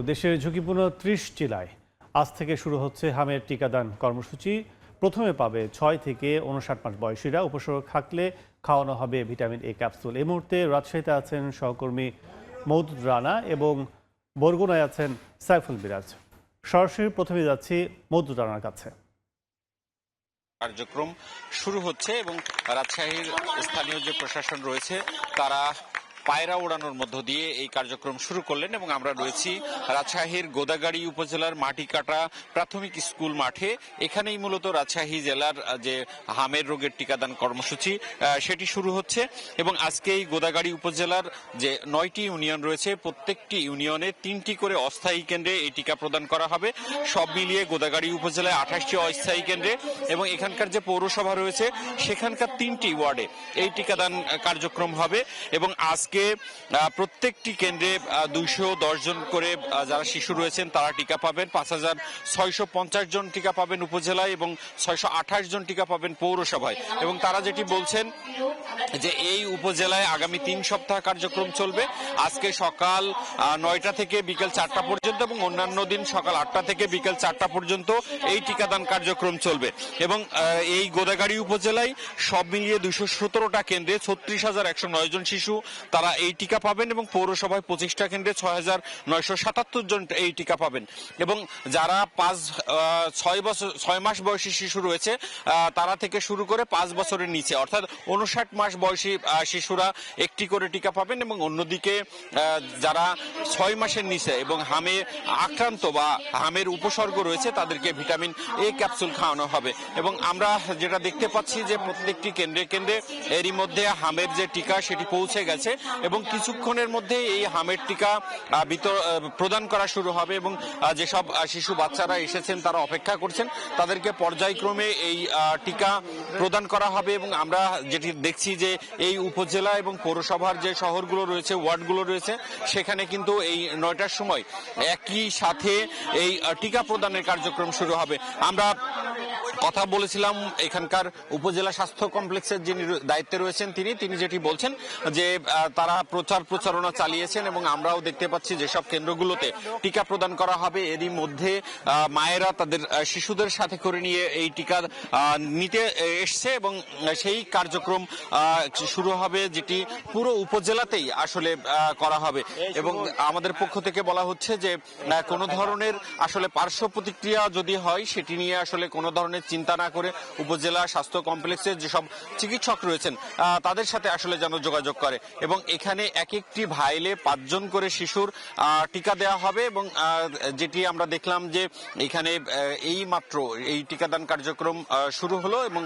দেশের ঝুঁকিপূর্ণ ৩০ জেলায় আজ থেকে শুরু হচ্ছে হামের টিকাদান কর্মসূচি। প্রথমে পাবে ৬ থেকে ৫৯ মাস বয়সীরা। উপসর্গ থাকলে খাওয়ানো হবে ভিটামিন এ ক্যাপসুল। এই মুহূর্তে রাজশাহীতে আছেন সহকর্মী মওদুদ রানা এবং বরগুনায় আছেন সাইফুল বিরাজ। সরাসরি প্রথমে যাচ্ছি মওদুদ রানার কাছে। কার্যক্রম শুরু হচ্ছে এবং রাজশাহীর স্থানীয় যে প্রশাসন রয়েছে তারা পায়রা ওড়ানোর মধ্য দিয়ে এই কার্যক্রম শুরু করলেন এবং আমরা রয়েছি রাজশাহীর গোদাগাড়ী উপজেলার মাটিকাটা প্রাথমিক স্কুল মাঠে। এখানেই মূলত রাজশাহী জেলার যে হামের রোগের টিকাদান কর্মসূচি সেটি শুরু হচ্ছে এবং আজকে এই গোদাগাড়ী উপজেলার যে 9টি ইউনিয়ন রয়েছে প্রত্যেকটি ইউনিয়নে 3টি করে অস্থায়ী কেন্দ্রে এই টিকা প্রদান করা হবে। সব মিলিয়ে গোদাগাড়ী উপজেলায় 28টি অস্থায়ী কেন্দ্রে এবং এখানকার যে পৌরসভা রয়েছে সেখানকার 3টি ওয়ার্ডে এই টিকাদান কার্যক্রম হবে এবং আজকে প্রত্যেকটি কেন্দ্রে 210 জন করে যারা শিশু রয়েছেন তারা টিকা পাবেন। 5650 জন টিকা পাবেন উপজেলায় এবং 628 জন টিকা পাবেন পৌরসভায়। এবং তারা যেটি বলছেন যে এই উপজেলায় আগামী 3 সপ্তাহ কার্যক্রম চলবে। আজকে সকাল 9টা থেকে বিকেল 4টা পর্যন্ত এবং অন্যান্য দিন সকাল 8টা থেকে বিকেল 4টা পর্যন্ত এই টিকাদান কার্যক্রম চলবে এবং এই গোদাগাড়ী উপজেলায় সব মিলিয়ে 217টা কেন্দ্রে 36,109 জন শিশু তারা এই টিকা পাবেন এবং পৌরসভায় 25টা কেন্দ্রে 6,977 জন এই টিকা পাবেন। এবং যারা 6 মাস বয়সী শিশু রয়েছে তারা থেকে শুরু করে 5 বছরের নিচে অর্থাৎ 59 মাস বয়সী শিশুরা একটি করে টিকা পাবেন এবং অন্যদিকে যারা 6 মাসের নিচে এবং হামে আক্রান্ত বা হামের উপসর্গ রয়েছে তাদেরকে ভিটামিন এ ক্যাপসুল খাওয়ানো হবে। এবং আমরা যেটা দেখতে পাচ্ছি যে প্রত্যেকটি কেন্দ্রে কেন্দ্রে এরই মধ্যে হামের যে টিকা সেটি পৌঁছে গেছে এবং কিছুক্ষণের মধ্যে এই হামের টিকা প্রদান করা শুরু হবে এবং যেসব শিশু বাচ্চারা এসেছেন তারা অপেক্ষা করছেন তাদেরকে পর্যায়ক্রমে এই টিকা প্রদান করা হবে। এবং আমরা যেটি দেখছি যে এই উপজেলা এবং পৌরসভার যে শহরগুলো রয়েছে ওয়ার্ডগুলো রয়েছে সেখানে কিন্তু এই 9টার সময় একই সাথে এই টিকা প্রদানের কার্যক্রম শুরু হবে। আমরা কথা বলেছিলাম এখানকার উপজেলা স্বাস্থ্য কমপ্লেক্সের যিনি দায়িত্বে রয়েছেন তিনি যেটি বলছেন যে তারা প্রচারণা চালিয়েছেন এবং আমরাও দেখতে পাচ্ছি যেসব কেন্দ্রগুলোতে টিকা প্রদান করা হবে এরই মধ্যে মায়েরা তাদের শিশুদের সাথে করে নিয়ে এই টিকা নিতে এসছে এবং সেই কার্যক্রম শুরু হবে যেটি পুরো উপজেলাতেই আসলে করা হবে। এবং আমাদের পক্ষ থেকে বলা হচ্ছে যে কোনো ধরনের আসলে পার্শ্ব প্রতিক্রিয়া যদি হয় সেটি নিয়ে আসলে কোনো ধরনের চিন্তা না করে উপজেলা স্বাস্থ্য কমপ্লেক্সের যেসব চিকিৎসক রয়েছেন তাদের সাথে আসলে যেন যোগাযোগ করে এবং এখানে এক একটি ভাইলে 5 জন করে শিশুর টিকা দেওয়া হবে। এবং যেটি আমরা দেখলাম যে এখানে এই মাত্র এই টিকাদান কার্যক্রম শুরু হলো এবং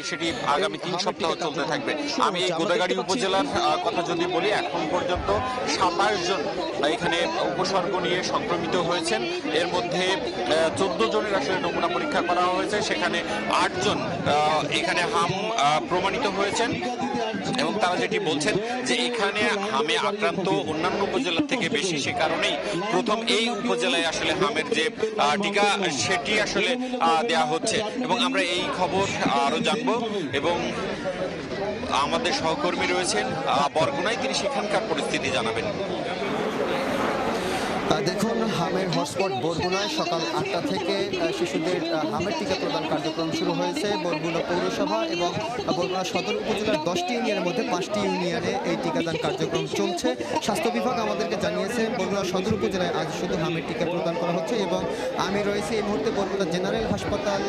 সেটি আগামী 3 সপ্তাহ চলতে থাকবে। আমি এই গোদাগাড়ী উপজেলার কথা যদি বলি এখন পর্যন্ত 27 জন এখানে উপসর্গ নিয়ে সংক্রমিত হয়েছেন। এর মধ্যে 14 জনের আসলে নমুনা পরীক্ষা করা হয়েছে, সেখানে 8 জন এখানে হাম প্রমাণিত হয়েছেন এবং তারা যেটি বলছেন যে এখানে হামে আক্রান্ত অন্যান্য উপজেলার থেকে বেশি, সে কারণেই প্রথম এই উপজেলায় আসলে হামের যে টিকা সেটি আসলে দেয়া হচ্ছে। এবং আমরা এই খবর আরো জানবো এবং আমাদের সহকর্মী রয়েছেন বরগুনায়, তিনি সেখানকার পরিস্থিতি জানাবেন। দেখুন, হামের হটস্পট বরগুনায় সকাল 8টা থেকে শিশুদের হামের টিকা প্রদান কার্যক্রম শুরু হয়েছে। বরগুনা পৌরসভা এবং বরগুনা সদর উপজেলার 10টি ইউনিয়নের মধ্যে 5টি ইউনিয়নে এই টিকাদান কার্যক্রম চলছে। স্বাস্থ্য বিভাগ আমাদেরকে জানিয়েছে বরগুনা সদর উপজেলায় আজ শুধু হামের টিকা প্রদান করা হচ্ছে এবং আমি রয়েছি এই মুহূর্তে বরগুনা জেনারেল হাসপাতাল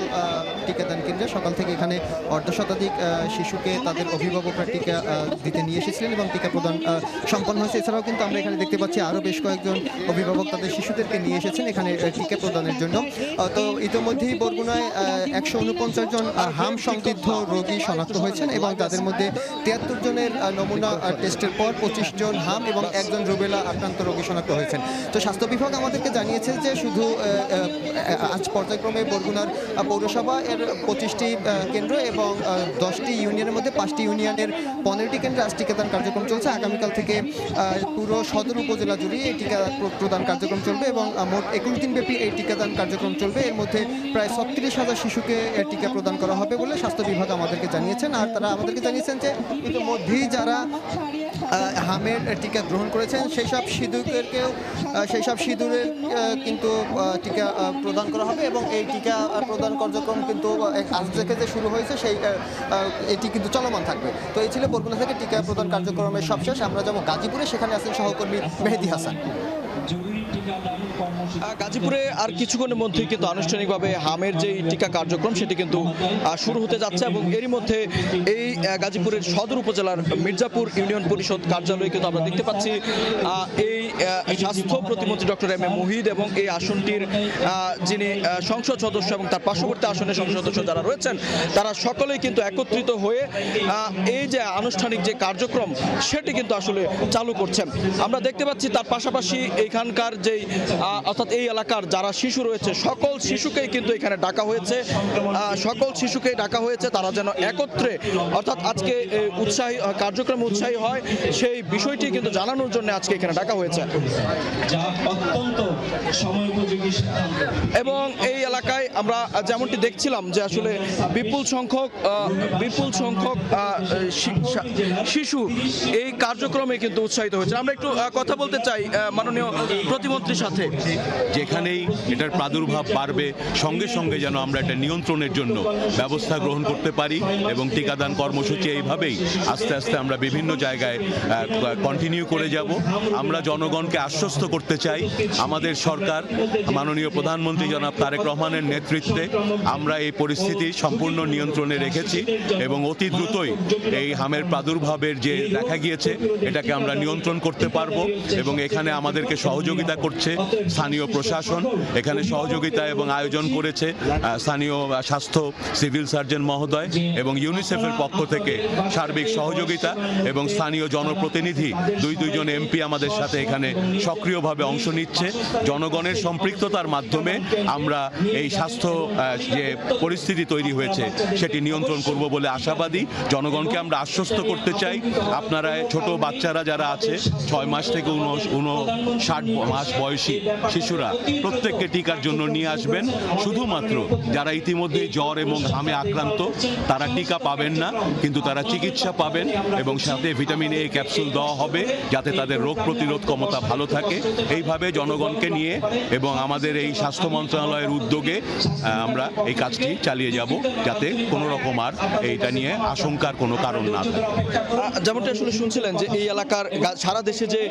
টিকাদান কেন্দ্রে। সকাল থেকে এখানে অর্ধশতাধিক শিশুকে তাদের অভিভাবকরা টিকা দিতে নিয়ে এসেছিলেন এবং টিকা প্রদান সম্পন্ন হয়েছে। এছাড়াও কিন্তু আমরা এখানে দেখতে পাচ্ছি আরও বেশ কয়েকজন অভিভাবক তাদের শিশুদেরকে নিয়ে এসেছেন এখানে টিকা প্রদানের জন্য। তো ইতিমধ্যেই বরগুনায় 149 জন হাম সংদিগ্ধ রোগী শনাক্ত হয়েছেন এবং তাদের মধ্যে 73 জনের নমুনা টেস্টের পর 25 জন হাম এবং 1 জন রুবেলা আক্রান্ত রোগী শনাক্ত হয়েছেন। তো স্বাস্থ্য বিভাগ আমাদেরকে জানিয়েছে যে শুধু আজ পর্যায়ক্রমে বরগুনার পৌরসভা এর 25টি কেন্দ্র এবং 10টি ইউনিয়নের মধ্যে 5টি ইউনিয়নের 15টি কেন্দ্রে আজ টিকাদান কার্যক্রম চলছে। আগামীকাল থেকে পুরো সদর উপজেলা জুড়ে এই টিকা প্রদান কার্যক্রম চলবে এবং মোট 21 দিনব্যাপী এই টিকাদান কার্যক্রম চলবে। এর মধ্যে প্রায় 36,000 শিশুকে টিকা প্রদান করা হবে বলে স্বাস্থ্য বিভাগ আমাদেরকে জানিয়েছেন। আর তারা আমাদেরকে জানিয়েছেন যে ইতিমধ্যেই যারা হামের টিকা গ্রহণ করেছেন সেই সব সিঁদুরের কিন্তু টিকা প্রদান করা হবে এবং এই টিকা প্রদান কার্যক্রম কিন্তু আজ থেকে যে শুরু হয়েছে এটি কিন্তু চলমান থাকবে। তো এই ছিল বরগুনা থেকে টিকা প্রদান কার্যক্রমের সবশেষ। আমরা যাব গাজীপুরে, সেখানে আছেন সহকর্মী মেহেদি হাসান। গাজীপুরে আর কিছুক্ষণের মধ্যেই কিন্তু আনুষ্ঠানিকভাবে হামের যে টিকা কার্যক্রম সেটি কিন্তু শুরু হতে যাচ্ছে এবং এরই মধ্যে এই গাজীপুরের সদর উপজেলার মির্জাপুর ইউনিয়ন পরিষদ কার্যালয়ে কিন্তু আমরা দেখতে পাচ্ছি এই স্বাস্থ্য প্রতিমন্ত্রী ডক্টর এম এ মুহিদ এবং এই আসনটির যিনি সংসদ সদস্য এবং তার পার্শ্ববর্তী আসনের সংসদ সদস্য যারা রয়েছেন তারা সকলেই কিন্তু একত্রিত হয়ে এই যে আনুষ্ঠানিক যে কার্যক্রম সেটি কিন্তু আসলে চালু করছেন। আমরা দেখতে পাচ্ছি তার পাশাপাশি এইখানকার যেই অর্থাৎ এই এলাকার যারা শিশু রয়েছে সকল শিশুকেই কিন্তু এখানে ডাকা হয়েছে তারা যেন একত্রে অর্থাৎ আজকে কার্যক্রমে উৎসাহী হয় সেই বিষয়টি কিন্তু জানানোর জন্য আজকে এখানে ডাকা হয়েছে এবং এই এলাকায় আমরা যেমনটি দেখছিলাম যে আসলে বিপুল সংখ্যক শিশু এই কার্যক্রমে কিন্তু উৎসাহিত হয়েছে। আমরা একটু কথা বলতে চাই মাননীয় প্রতিমন্ত্রীর সাথে। যেখানেই এটার প্রাদুর্ভাব বাড়বে সঙ্গে সঙ্গে যেন আমরা এটা নিয়ন্ত্রণের জন্য ব্যবস্থা গ্রহণ করতে পারি এবং টিকাদান কর্মসূচি এইভাবেই আস্তে আস্তে আমরা বিভিন্ন জায়গায় কন্টিনিউ করে যাব। আমরা জনগণকে আশ্বস্ত করতে চাই আমাদের সরকার মাননীয় প্রধানমন্ত্রী জনাব তারেক রহমানের নেতৃত্বে আমরা এই পরিস্থিতি সম্পূর্ণ নিয়ন্ত্রণে রেখেছি এবং অতি দ্রুতই এই হামের প্রাদুর্ভাবের যে দেখা গিয়েছে এটাকে আমরা নিয়ন্ত্রণ করতে পারবো এবং এখানে আমাদেরকে সহযোগিতা করছে স্থানীয় প্রশাসন, এখানে সহযোগিতা এবং আয়োজন করেছে স্থানীয় স্বাস্থ্য সিভিল সার্জন মহোদয় এবং ইউনিসেফের পক্ষ থেকে সার্বিক সহযোগিতা এবং স্থানীয় জনপ্রতিনিধি দুইজন এমপি আমাদের সাথে এখানে সক্রিয়ভাবে অংশ নিচ্ছে। জনগণের সম্পৃক্ততার মাধ্যমে আমরা এই স্বাস্থ্য যে পরিস্থিতি তৈরি হয়েছে সেটি নিয়ন্ত্রণ করব বলে আশাবাদী। জনগণকে আমরা আশ্বস্ত করতে চাই আপনারা ছোট বাচ্চারা যারা আছে 6 মাস থেকে 59 মাস বয়সী শিশুরা প্রত্যেককে টিকার জন্য নিয়ে আসবেন। শুধুমাত্র যারা ইতিমধ্যে জ্বর এবং ঘামে আক্রান্ত তারা টিকা পাবেন না, কিন্তু তারা চিকিৎসা পাবেন এবং সাথে ভিটামিন এ ক্যাপসুল দেওয়া হবে যাতে তাদের রোগ প্রতিরোধ ক্ষমতা ভালো থাকে। এইভাবে জনগণকে নিয়ে এবং আমাদের এই স্বাস্থ্য মন্ত্রণালয়ের উদ্যোগে আমরা এই কাজটি চালিয়ে যাব যাতে কোনো রকম আর এইটা নিয়ে আশঙ্কার কোনো কারণ না থাকে। যেমনটা আসলে শুনছিলেন যে এই এলাকার সারা দেশে যে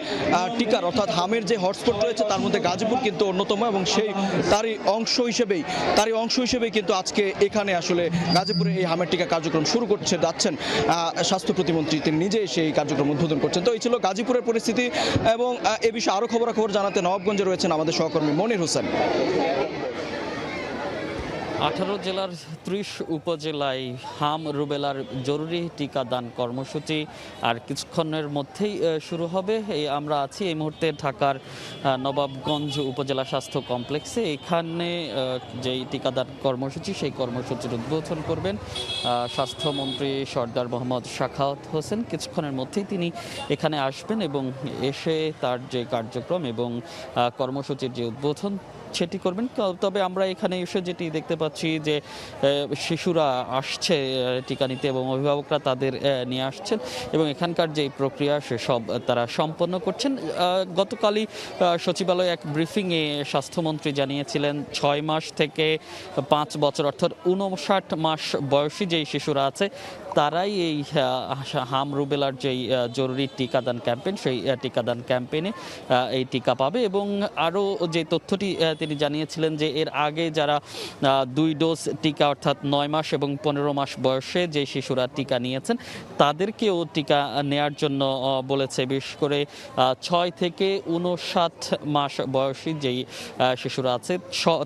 টিকার অর্থাৎ হামের যে হটস্পট রয়েছে তার মধ্যে গাজীপুর কিন্তু অন্যতম এবং তারই অংশ হিসেবেই কিন্তু আজকে এখানে আসলে গাজীপুরে এই হামের টিকা কার্যক্রম শুরু যাচ্ছেন স্বাস্থ্য প্রতিমন্ত্রী, তিনি নিজে সেই কার্যক্রম উদ্বোধন করছেন। তো এই ছিল গাজীপুরের পরিস্থিতি এবং এ বিষয়ে আরো খবরাখবর জানাতে নবাবগঞ্জে রয়েছেন আমাদের সহকর্মী মনির হোসেন। 18 জেলার 30 উপজেলায় হাম রুবেলার জরুরি টিকাদান কর্মসূচি আর কিছুক্ষণের মধ্যেই শুরু হবে। আমরা আছি এই মুহূর্তে ঢাকার নবাবগঞ্জ উপজেলা স্বাস্থ্য কমপ্লেক্সে। এখানে যেই টিকাদান কর্মসূচি সেই কর্মসূচির উদ্বোধন করবেন স্বাস্থ্যমন্ত্রী সর্দার মোহাম্মদ সাখাওয়াত হোসেন। কিছুক্ষণের মধ্যেই তিনি এখানে আসবেন এবং এসে তার যে কার্যক্রম এবং কর্মসূচির যে উদ্বোধন সেটি করবেন। তবে আমরা এখানে এসে যেটি দেখতে পাচ্ছি যে শিশুরা আসছে টিকা নিতে এবং অভিভাবকরা তাদের নিয়ে আসছেন এবং এখানকার যে প্রক্রিয়া সেসব তারা সম্পন্ন করছেন। গতকালই সচিবালয়ে এক ব্রিফিংয়ে স্বাস্থ্যমন্ত্রী জানিয়েছিলেন 6 মাস থেকে 5 বছর অর্থাৎ 59 মাস বয়সী যেই শিশুরা আছে তারাই এই হাম রুবেলার যেই জরুরি টিকাদান ক্যাম্পেইন সেই টিকাদান ক্যাম্পেইনে এই টিকা পাবে এবং আরও যে তথ্যটি তিনি জানিয়েছিলেন যে এর আগে যারা 2 ডোজ টিকা অর্থাৎ 9 মাস এবং 15 মাস বয়সে যে শিশুরা টিকা নিয়েছেন তাদেরকেও টিকা নেয়ার জন্য বলেছে। বিশেষ করে 6 থেকে 59 মাস বয়সী যেই শিশুরা আছে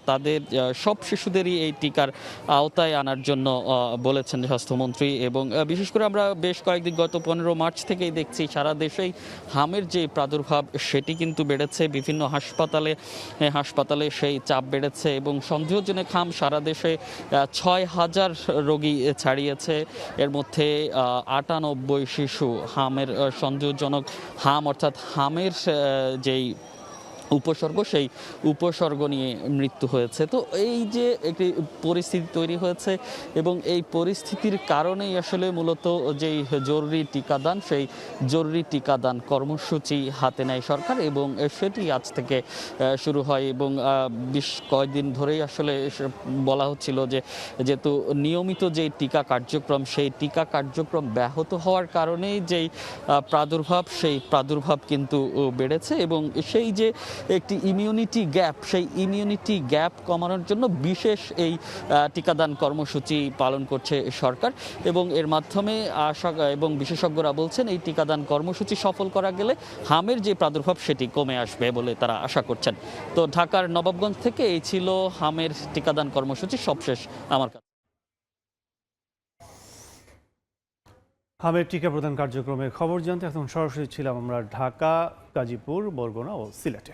তাদের সব শিশুদেরই এই টিকার আওতায় আনার জন্য বলেছেন স্বাস্থ্যমন্ত্রী। এবং বিশেষ করে আমরা বেশ কয়েকদিন গত 15 মার্চ থেকেই দেখছি সারা দেশেই হামের যে প্রাদুর্ভাব সেটি কিন্তু বেড়েছে। বিভিন্ন হাসপাতালে সেই চাপ বেড়েছে এবং সন্দেহজনক হাম সারা দেশে 6000 রোগী ছাড়িয়েছে। এর মধ্যে 98 শিশু হামের সন্দেহজনক হাম অর্থাৎ হামের যেই উপসর্গ, সেই উপসর্গ নিয়ে মৃত্যু হয়েছে। তো এই যে একটি পরিস্থিতি তৈরি হয়েছে এবং এই পরিস্থিতির কারণেই আসলে মূলত যেই জরুরি টিকাদান, সেই জরুরি টিকাদান কর্মসূচি হাতে নেয় সরকার এবং সেটি আজ থেকে শুরু হয় এবং বেশ কয়েকদিন ধরেই আসলে বলা হচ্ছিল যে যেহেতু নিয়মিত যেই টিকা কার্যক্রম, সেই টিকা কার্যক্রম ব্যাহত হওয়ার কারণেই যেই প্রাদুর্ভাব, সেই প্রাদুর্ভাব কিন্তু বেড়েছে এবং সেই যে একটি ইমিউনিটি গ্যাপ, সেই ইমিউনিটি গ্যাপ কমানোর জন্য বিশেষ এই টিকাদান কর্মসূচি পালন করছে সরকার এবং এর মাধ্যমে এবং বিশেষজ্ঞরা বলছেন এই টিকাদান কর্মসূচি সফল করা গেলে হামের যে প্রাদুর্ভাব সেটি কমে আসবে বলে তারা আশা করছেন। তো ঢাকার নবাবগঞ্জ থেকে এই ছিল হামের টিকাদান কর্মসূচি সবশেষ আমার কাছে। হামের টিকা প্রদান কার্যক্রমের খবর জানতে এখন সরাসরি ছিলাম আমরা ঢাকা, গাজীপুর, বরগুনা ও সিলেটে।